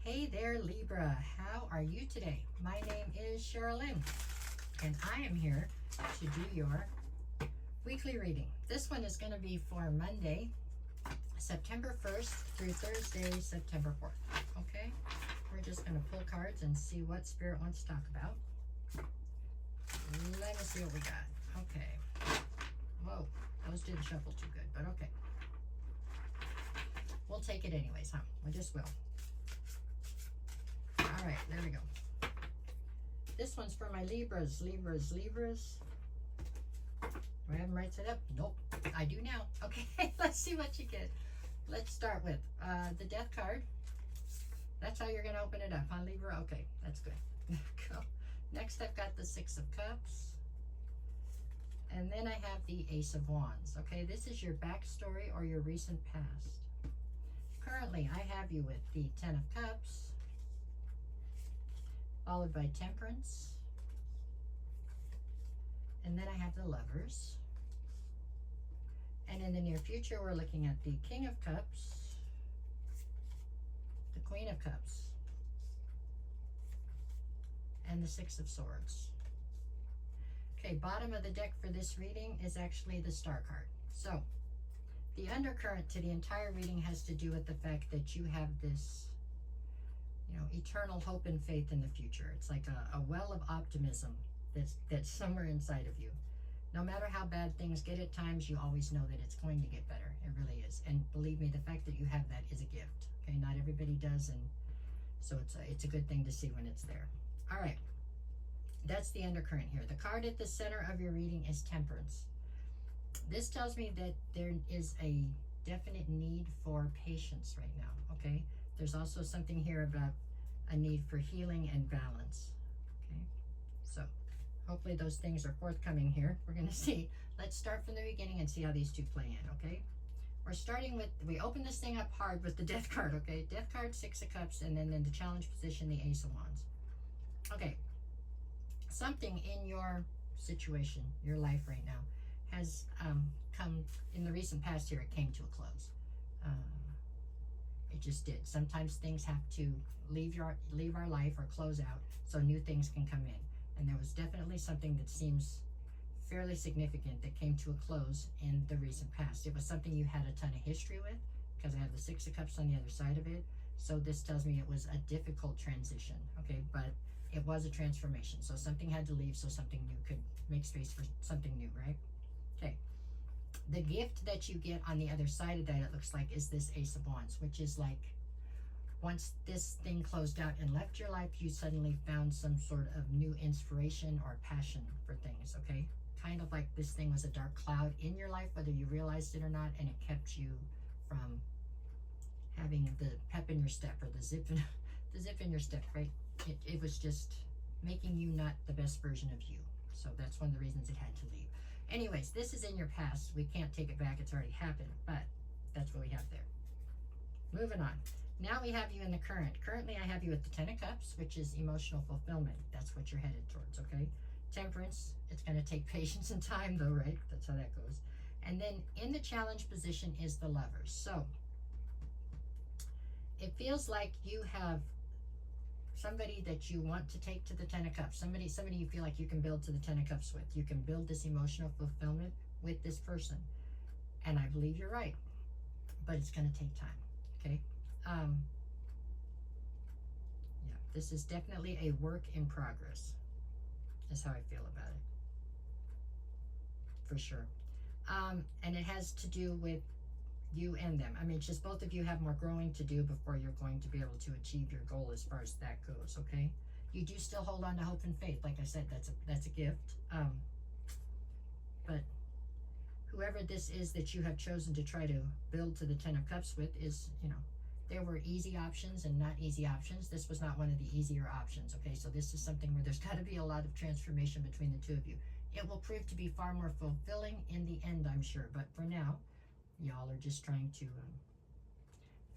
Hey there, Libra. How are you today? My name is Sherilyn, and I am here to do your weekly reading. This one is going to be for Monday, September 1st through Thursday, September 4th. Okay? We're just going to pull cards and see what Spirit wants to talk about. Let me see what we got. Okay. Whoa, those didn't shuffle too good, but okay. We'll take it anyways, huh? We just will. All right, there we go. This one's for my Libras. Libras. Do I have them right set up? Nope. I do now. Okay, let's see what you get. Let's start with the Death card. That's how you're going to open it up, huh, Libra? Okay, that's good. Go. Next, I've got the Six of Cups. And then I have the Ace of Wands. Okay, this is your backstory or your recent past. Currently, I have you with the Ten of Cups, followed by Temperance. And then I have the Lovers. And in the near future, we're looking at the King of Cups, the Queen of Cups, and the Six of Swords. Okay, bottom of the deck for this reading is actually the Star card. So, the undercurrent to the entire reading has to do with the fact that you have this, eternal hope and faith in the future. It's like a well of optimism that's somewhere inside of you. No matter how bad things get at times, you always know that it's going to get better. It really is. And believe me, the fact that you have that is a gift. Okay, not everybody does, and so it's a good thing to see when it's there. All right, that's the undercurrent here. The card at the center of your reading is Temperance. This tells me that there is a definite need for patience right now, okay? There's also something here about a need for healing and balance, okay? So hopefully those things are forthcoming here. We're going to see. Let's start from the beginning and see how these two play in, okay? We're starting with, we open this thing up hard with the Death card, okay? Death card, Six of Cups, and then in the challenge position, the Ace of Wands. Okay, something in your situation, your life right now, has come, in the recent past here, it came to a close. It just did. Sometimes things have to leave our life or close out so new things can come in. And there was definitely something that seems fairly significant that came to a close in the recent past. It was something you had a ton of history with, because I have the Six of Cups on the other side of it. So this tells me it was a difficult transition, okay? But it was a transformation. So something had to leave so something new could make space for something new, right? Okay. The gift that you get on the other side of that, it looks like, is this Ace of Wands, which is like, once this thing closed out and left your life, you suddenly found some sort of new inspiration or passion for things, okay? Kind of like this thing was a dark cloud in your life, whether you realized it or not, and it kept you from having the pep in your step or the zip in your step, right? It was just making you not the best version of you. So that's one of the reasons it had to leave. Anyways, this is in your past. We can't take it back. It's already happened, but that's what we have there. Moving on. Now we have you in the current. Currently, I have you at the Ten of Cups, which is emotional fulfillment. That's what you're headed towards, okay? Temperance, it's going to take patience and time, though, right? That's how that goes. And then in the challenge position is the Lovers. So it feels like you have somebody that you want to take to the Ten of Cups, somebody you feel like you can build to the Ten of Cups with. You can build this emotional fulfillment with this person. And I believe you're right, but it's going to take time, okay? Yeah, this is definitely a work in progress, is how I feel about it, for sure. And it has to do with you and them. I mean, it's just both of you have more growing to do before you're going to be able to achieve your goal as far as that goes, okay? You do still hold on to hope and faith. Like I said, that's a gift. But whoever this is that you have chosen to try to build to the Ten of Cups with is, there were easy options and not easy options. This was not one of the easier options, okay? So this is something where there's got to be a lot of transformation between the two of you. It will prove to be far more fulfilling in the end, I'm sure. But for now, y'all are just trying to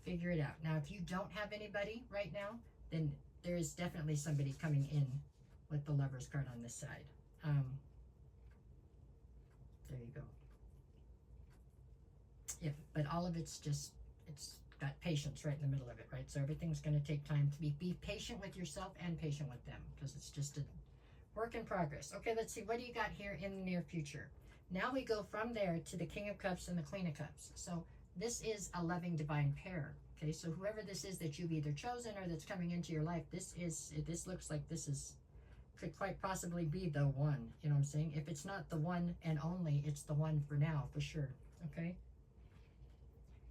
figure it out. Now, if you don't have anybody right now, then there is definitely somebody coming in with the Lovers card on this side. There you go. Yeah, but all of it's just, it's got patience right in the middle of it, right? So everything's going to take time to be patient with yourself and patient with them, because it's just a work in progress. Okay, let's see. What do you got here in the near future? Now we go from there to the King of Cups and the Queen of Cups. So this is a loving divine pair. Okay, so whoever this is that you've either chosen or that's coming into your life, this looks like this is could quite possibly be the one. You know what I'm saying? If it's not the one and only, it's the one for now, for sure. Okay?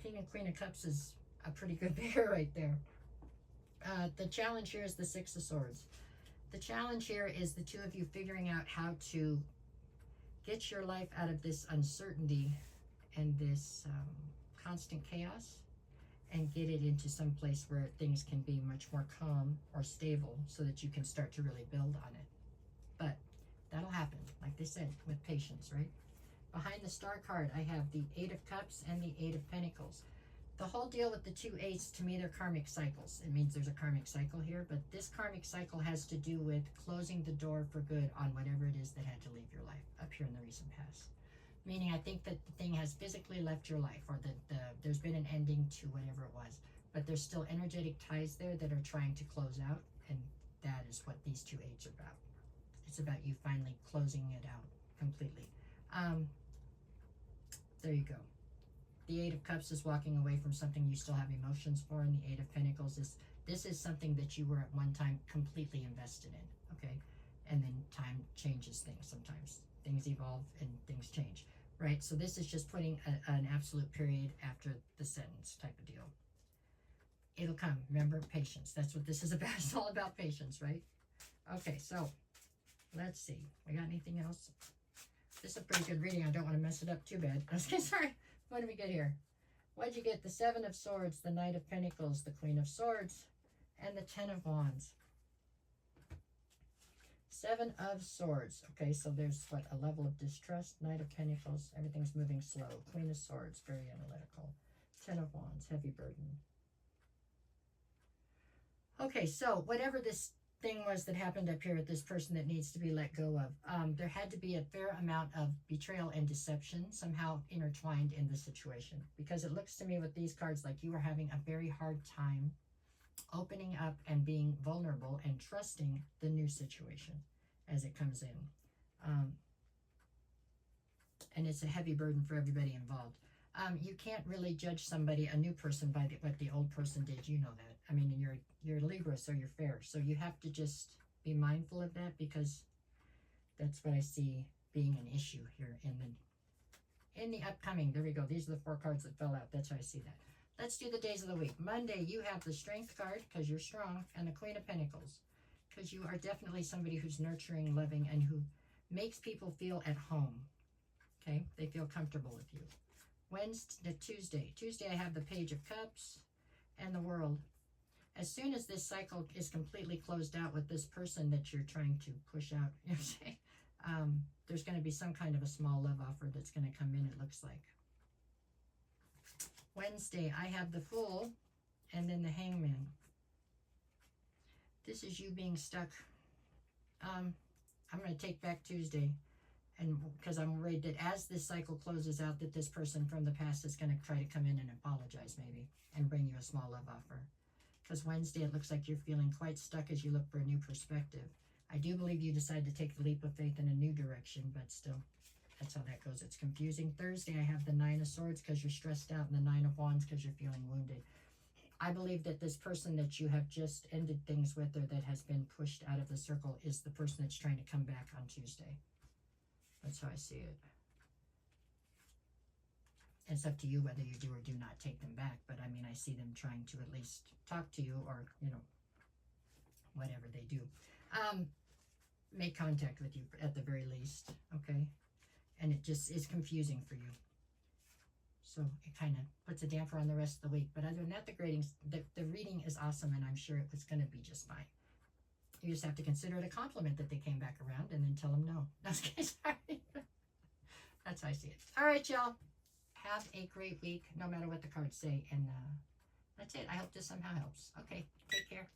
King and Queen of Cups is a pretty good pair right there. The challenge here is the Six of Swords. The challenge here is the two of you figuring out how to get your life out of this uncertainty and this constant chaos, and get it into some place where things can be much more calm or stable, so that you can start to really build on it. But that'll happen, like they said, with patience, right? Behind the Star card, I have the Eight of Cups and the Eight of Pentacles. The whole deal with the two eights, to me, they're karmic cycles. It means there's a karmic cycle here, but this karmic cycle has to do with closing the door for good on whatever it is that had to leave your life up here in the recent past. Meaning, I think that the thing has physically left your life, or that there's been an ending to whatever it was, but there's still energetic ties there that are trying to close out, and that is what these two eights are about. It's about you finally closing it out completely. There you go. The Eight of Cups is walking away from something you still have emotions for, and the Eight of Pentacles is, this is something that you were at one time completely invested in, okay? And then time changes things sometimes. Things evolve and things change, right? So this is just putting an absolute period after the sentence type of deal. It'll come. Remember, patience. That's what this is about. It's all about patience, right? Okay, so let's see. We got anything else? This is a pretty good reading. I don't want to mess it up too bad. Okay, sorry. What do we get here? What'd you get? The Seven of Swords, the Knight of Pentacles, the Queen of Swords, and the Ten of Wands. Seven of Swords. Okay, so there's what, a level of distrust. Knight of Pentacles, everything's moving slow. Queen of Swords, very analytical. Ten of Wands, heavy burden. Okay, so whatever this thing was that happened up here with this person that needs to be let go of, there had to be a fair amount of betrayal and deception somehow intertwined in the situation, because it looks to me with these cards like you were having a very hard time opening up and being vulnerable and trusting the new situation as it comes in. And it's a heavy burden for everybody involved. You can't really judge somebody, a new person, by what the old person did. You know that. I mean, you're Libra, so you're fair. So you have to just be mindful of that, because that's what I see being an issue here in the upcoming. There we go. These are the 4 cards that fell out. That's how I see that. Let's do the days of the week. Monday, you have the Strength card, because you're strong, and the Queen of Pentacles, because you are definitely somebody who's nurturing, loving, and who makes people feel at home. Okay? They feel comfortable with you. Tuesday, I have the Page of Cups and the World. As soon as this cycle is completely closed out with this person that you're trying to push out, you know, there's going to be some kind of a small love offer that's going to come in, it looks like. Wednesday, I have the Fool and then the Hangman. This is you being stuck. I'm going to take back Tuesday, and because I'm worried that as this cycle closes out, that this person from the past is going to try to come in and apologize maybe and bring you a small love offer. Because Wednesday, it looks like you're feeling quite stuck as you look for a new perspective. I do believe you decide to take the leap of faith in a new direction, but still, that's how that goes. It's confusing. Thursday, I have the Nine of Swords because you're stressed out, and the Nine of Wands because you're feeling wounded. I believe that this person that you have just ended things with, or that has been pushed out of the circle, is the person that's trying to come back on Tuesday. That's how I see it. It's up to you whether you do or do not take them back, but I mean, I see them trying to at least talk to you, or, you know, whatever they do. Make contact with you at the very least, okay? And it just is confusing for you. So it kind of puts a damper on the rest of the week. But other than that, the reading is awesome, and I'm sure it was going to be just fine. You just have to consider it a compliment that they came back around, and then tell them no. Okay, sorry. That's how I see it. All right, y'all. Have a great week, no matter what the cards say. And that's it. I hope this somehow helps. Okay, take care.